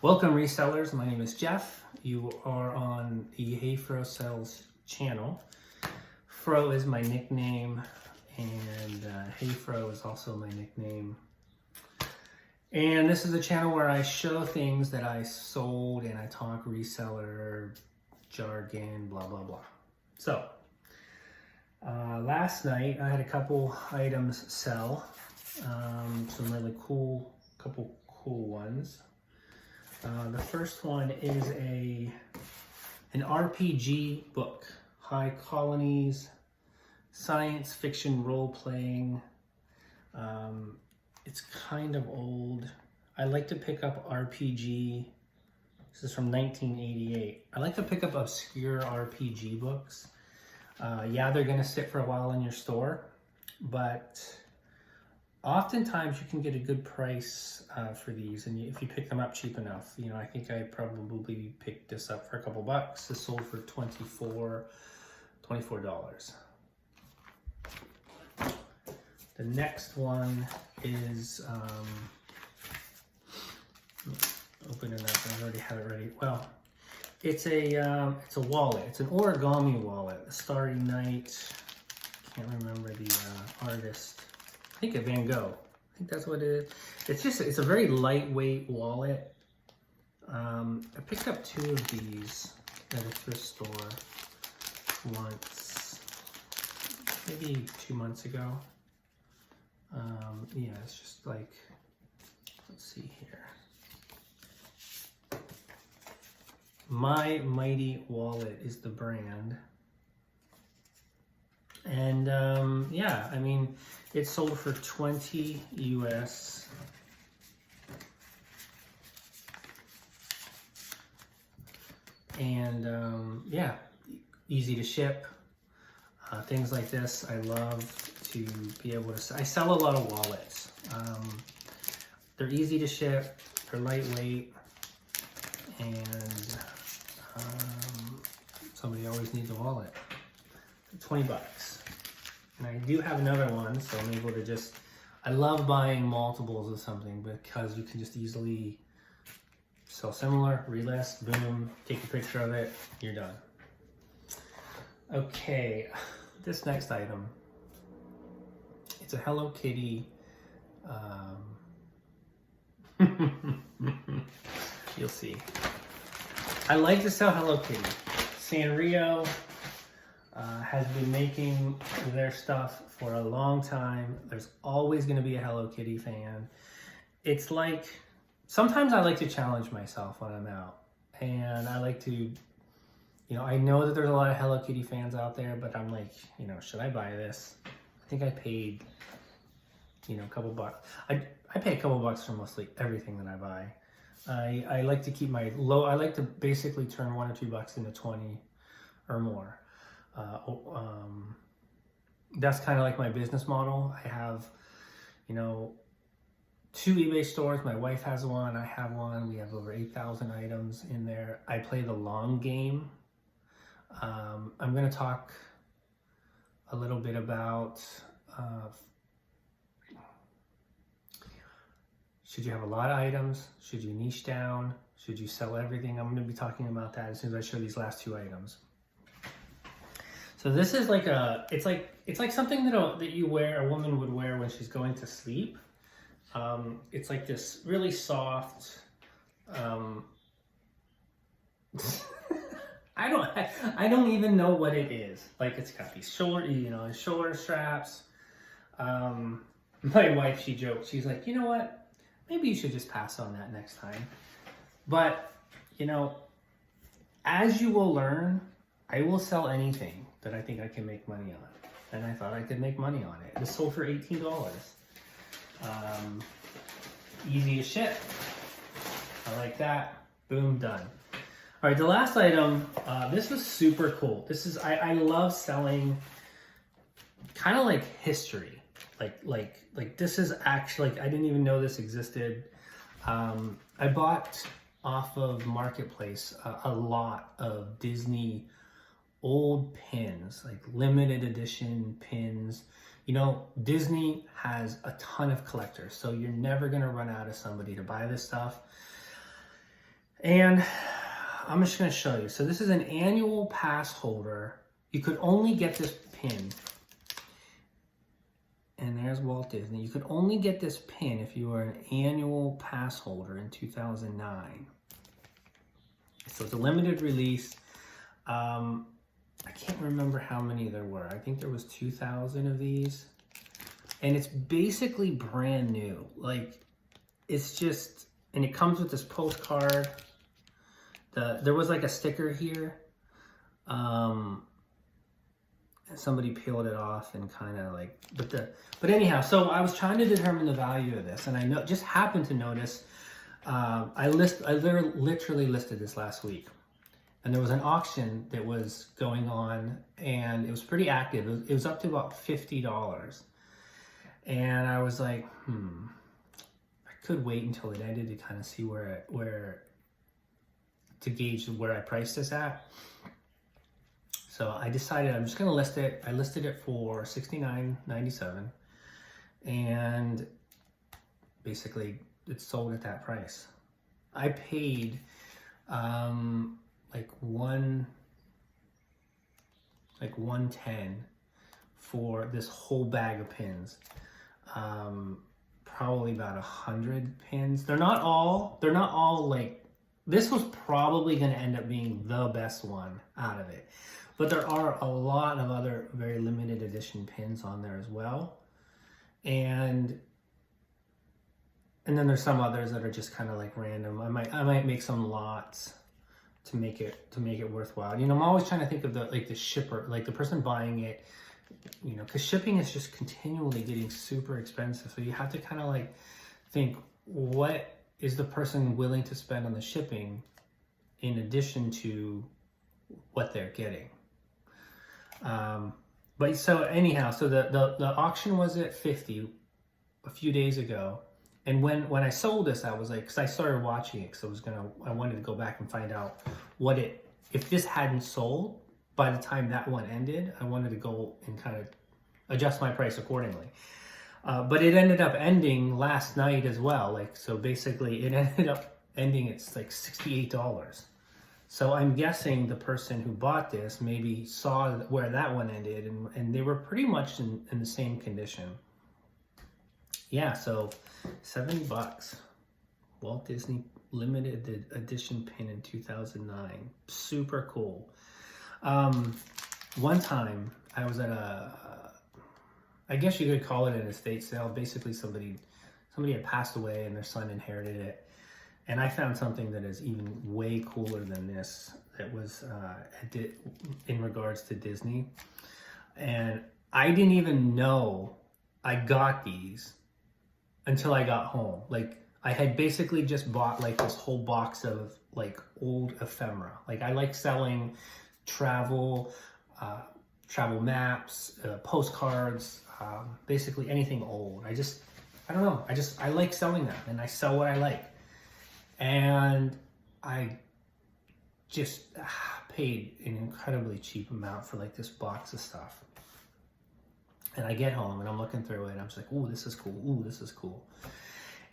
Welcome resellers, my name is Jeff. You are on the Hey Fro Sells channel. Fro is my nickname and Hey Fro is also my nickname. And this is a channel where I show things that I sold and I talk reseller jargon, blah, blah, blah. So, last night I had a couple items sell, some really cool, couple cool ones. The first one is an RPG book, High Colonies, science fiction role-playing. It's kind of old. I like to pick up RPG. This is from 1988. I like to pick up obscure RPG books. Yeah, they're gonna sit for a while in your store, but oftentimes you can get a good price for these, and if you pick them up cheap enough. You know, I think I probably picked this up for a couple bucks. This sold for $24. The next one is, open it up, I already have it ready. Well, it's a wallet. It's an origami wallet, a Starry Night. Can't remember the artist. I think of Van Gogh. I think that's what it is. It's a very lightweight wallet. I picked up two of these at a thrift store once, maybe 2 months ago. Yeah, it's just like, let's see here. My Mighty Wallet is the brand. And yeah, I mean, it sold for 20 US. And yeah, easy to ship. Things like this, I love to be able to, I sell a lot of wallets. They're easy to ship, they're lightweight, and somebody always needs a wallet. 20 bucks. And I do have another one, so I'm able to just, I love buying multiples of something because you can just easily sell similar, relist, boom, take a picture of it, you're done. Okay, this next item, it's a Hello Kitty, you'll see. I like to sell Hello Kitty. Sanrio has been making their stuff for a long time. There's always going to be a Hello Kitty fan. It's like, sometimes I like to challenge myself when I'm out. And I like to, you know, I know that there's a lot of Hello Kitty fans out there, but I'm like, you know, should I buy this? I think I paid, you know, a couple bucks. I pay a couple bucks for mostly everything that I buy. I like to keep my low, I like to basically turn 1 or 2 bucks into 20 or more. That's kind of like my business model. I have, you know, 2 eBay stores. My wife has one, I have one. We have over 8,000 items in there. I play the long game. I'm going to talk a little bit about should you have a lot of items? Should you niche down? Should you sell everything? I'm going to be talking about that as soon as I show these last 2 items. So this is like it's like something that you wear, a woman would wear when she's going to sleep. It's like this really soft, I don't even know what it is. Like, it's got these shoulder straps. My wife, she joked, she's like, you know what? Maybe you should just pass on that next time. But, you know, as you will learn, I will sell anything that I think I can make money on. And I thought I could make money on it. This sold for $18. Easy to ship. I like that. Boom, done. All right, the last item, this was super cool. This is, I love selling kind of like history. Like this is actually, like, I didn't even know this existed. I bought off of Marketplace a lot of Disney old pins, like limited edition pins. You know, Disney has a ton of collectors, so you're never gonna run out of somebody to buy this stuff. And I'm just going to show you. So this is an annual pass holder. You could only get this pin. And there's Walt Disney. You could only get this pin if you were an annual pass holder in 2009. So it's a limited release. I can't remember how many there were. I think there was 2,000 of these. And it's basically brand new. Like, it's just, and it comes with this postcard. There was like a sticker here. Somebody peeled it off and kind of like, but anyhow, so I was trying to determine the value of this, and I just happened to notice, I literally listed this last week, and there was an auction that was going on, and it was pretty active. It was up to about $50, and I was like, I could wait until it ended to kind of see where to gauge where I priced this at. So I decided I'm just going to list it. I listed it for $69.97, and basically it's sold at that price. I paid like $110 for this whole bag of pins. Probably about 100 pins. They're not all like, this was probably going to end up being the best one out of it. But there are a lot of other very limited edition pins on there as well. And then there's some others that are just kind of like random. I might make some lots to make it worthwhile. You know, I'm always trying to think of the shipper, like the person buying it, you know, because shipping is just continually getting super expensive. So you have to kind of like think, what is the person willing to spend on the shipping in addition to what they're getting? But so anyhow, so the auction was at 50 a few days ago. And when I sold this, I was like, because I started watching it, because I wanted to go back and find out if this hadn't sold by the time that one ended, I wanted to go and kind of adjust my price accordingly. But it ended up ending last night as well. Like, so basically it ended up ending at like $68. So I'm guessing the person who bought this maybe saw where that one ended, and they were pretty much in the same condition. Yeah, so $70. Walt Disney limited edition pin in 2009. Super cool. One time I was at I guess you could call it an estate sale. Basically somebody had passed away and their son inherited it. And I found something that is even way cooler than this that was in regards to Disney. And I didn't even know I got these until I got home. Like, I had basically just bought like this whole box of like old ephemera. Like, I like selling travel maps, postcards, basically anything old. I don't know. I like selling them, and I sell what I like. And I just paid an incredibly cheap amount for like this box of stuff. And I get home and I'm looking through it and I'm just like, ooh, this is cool. Ooh, this is cool.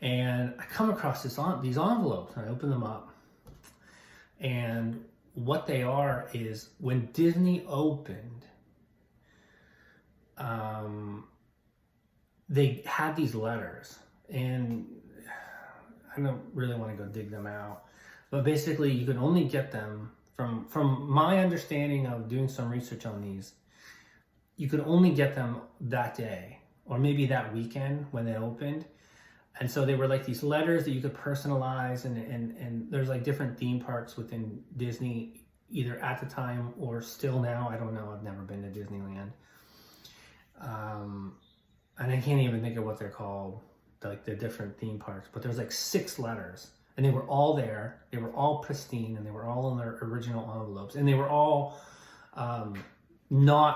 And I come across these envelopes, and I open them up. And what they are is, when Disney opened, they had these letters, and I don't really want to go dig them out, but basically you can only get them from my understanding of doing some research on these. You could only get them that day, or maybe that weekend when they opened. And so they were like these letters that you could personalize, and there's like different theme parks within Disney, either at the time or still now. I don't know. I've never been to Disneyland. And I can't even think of what they're called, like the different theme parks, but there's like 6 letters, and they were all there. They were all pristine, and they were all in their original envelopes, and they were all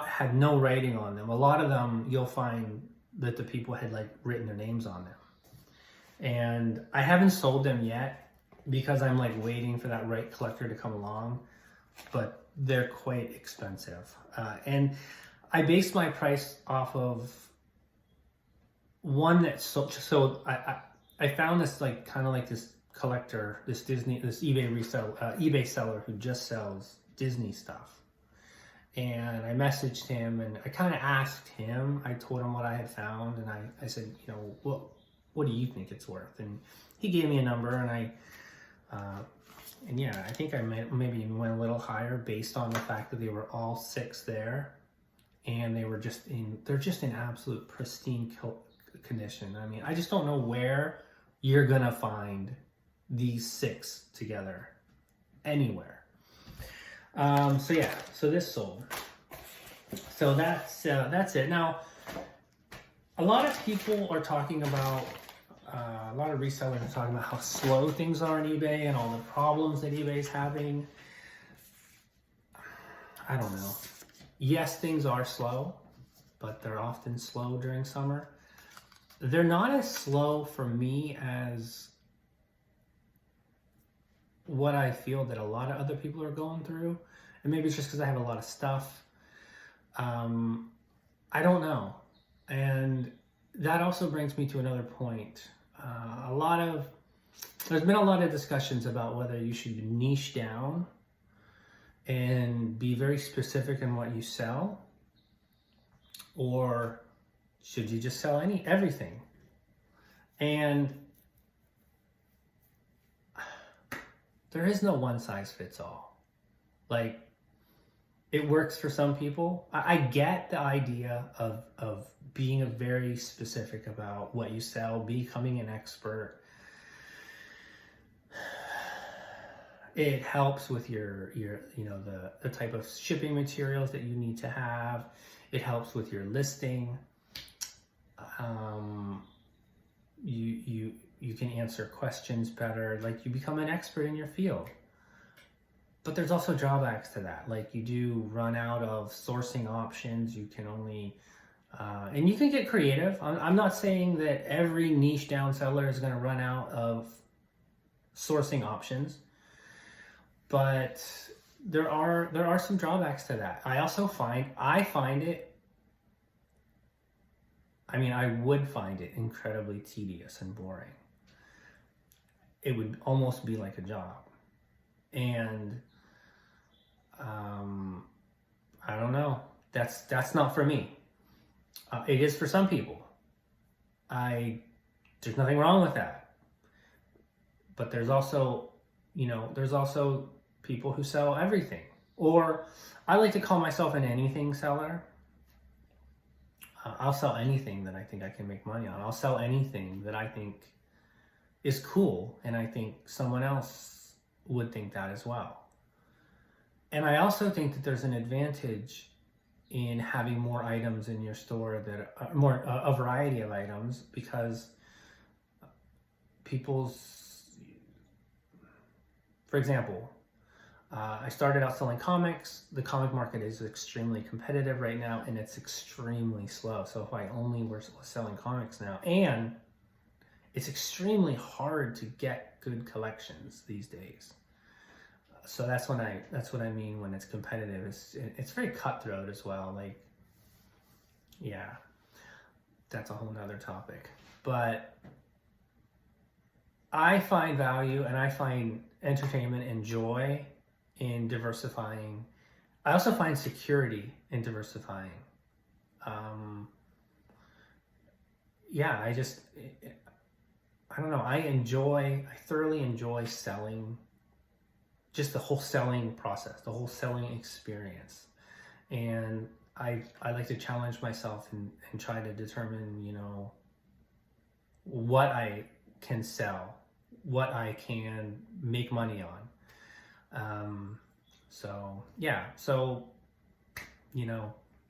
had no writing on them. A lot of them you'll find that the people had like written their names on them. And I haven't sold them yet because I'm like waiting for that right collector to come along, but they're quite expensive. And I based my price off of one that so I found this like kind of like this collector, this eBay seller who just sells Disney stuff. And I messaged him and I kind of asked him, I told him what I had found, and I said, you know, what do you think it's worth? And he gave me a number, and I think I maybe even went a little higher based on the fact that they were all 6 there, and they're just in absolute pristine condition. I mean, I just don't know where you're gonna find these 6 together anywhere. So this sold. So that's it. Now, a lot of people are talking about, a lot of resellers are talking about how slow things are on eBay and all the problems that eBay is having. I don't know. Yes, things are slow, but they're often slow during summer. They're not as slow for me as what I feel that a lot of other people are going through. And maybe it's just because I have a lot of stuff. I don't know. And that also brings me to another point. There's been a lot of discussions about whether you should niche down and be very specific in what you sell, or should you just sell everything? And there is no one size fits all. Like, it works for some people. I get the idea of being very specific about what you sell, becoming an expert. It helps with your the type of shipping materials that you need to have. It helps with your listing. You can answer questions better. Like, you become an expert in your field. But there's also drawbacks to that. Like, you do run out of sourcing options. You can only, and you can get creative. I'm not saying that every niche down seller is going to run out of sourcing options, but there are some drawbacks to that. I would find it incredibly tedious and boring. It would almost be like a job. And I don't know. That's not for me. It is for some people. There's nothing wrong with that. But there's also people who sell everything. Or I like to call myself an anything seller. I'll sell anything that I think I can make money on. I'll sell anything that I think is cool, and I think someone else would think that as well. And I also think that there's an advantage in having more items in your store, that are a variety of items, because for example, I started out selling comics. The comic market is extremely competitive right now, and it's extremely slow. So if I only were selling comics now, and it's extremely hard to get good collections these days. So that's what I mean when it's competitive. It's very cutthroat as well. Like, yeah, that's a whole nother topic. But I find value and I find entertainment and joy in diversifying. I also find security in diversifying. I don't know. I thoroughly enjoy selling, just the whole selling process, the whole selling experience. And I like to challenge myself and try to determine, what I can sell, what I can make money on.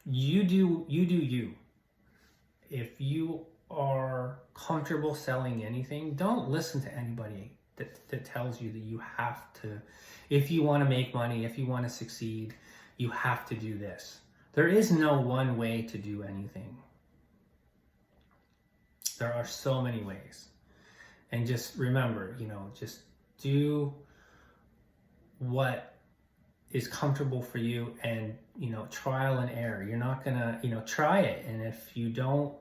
You do you. If you are comfortable selling anything, don't listen to anybody that tells you that you have to, if you want to make money, if you want to succeed, you have to do this. There is no one way to do anything. There are so many ways. And just remember, just do what is comfortable for you, and, trial and error. You're not gonna, try it. And if you don't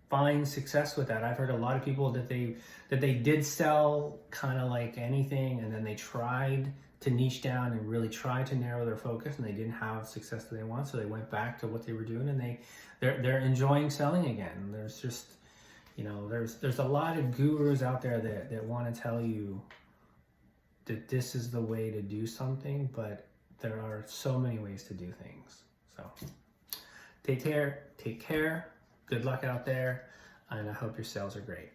find success with that. I've heard a lot of people that they did sell kind of like anything, and then they tried to niche down and really try to narrow their focus, and they didn't have success that they want, so they went back to what they were doing, and they're enjoying selling again. There's just, you know, there's a lot of gurus out there that want to tell you that this is the way to do something, but there are so many ways to do things. So take care, good luck out there, and I hope your sales are great.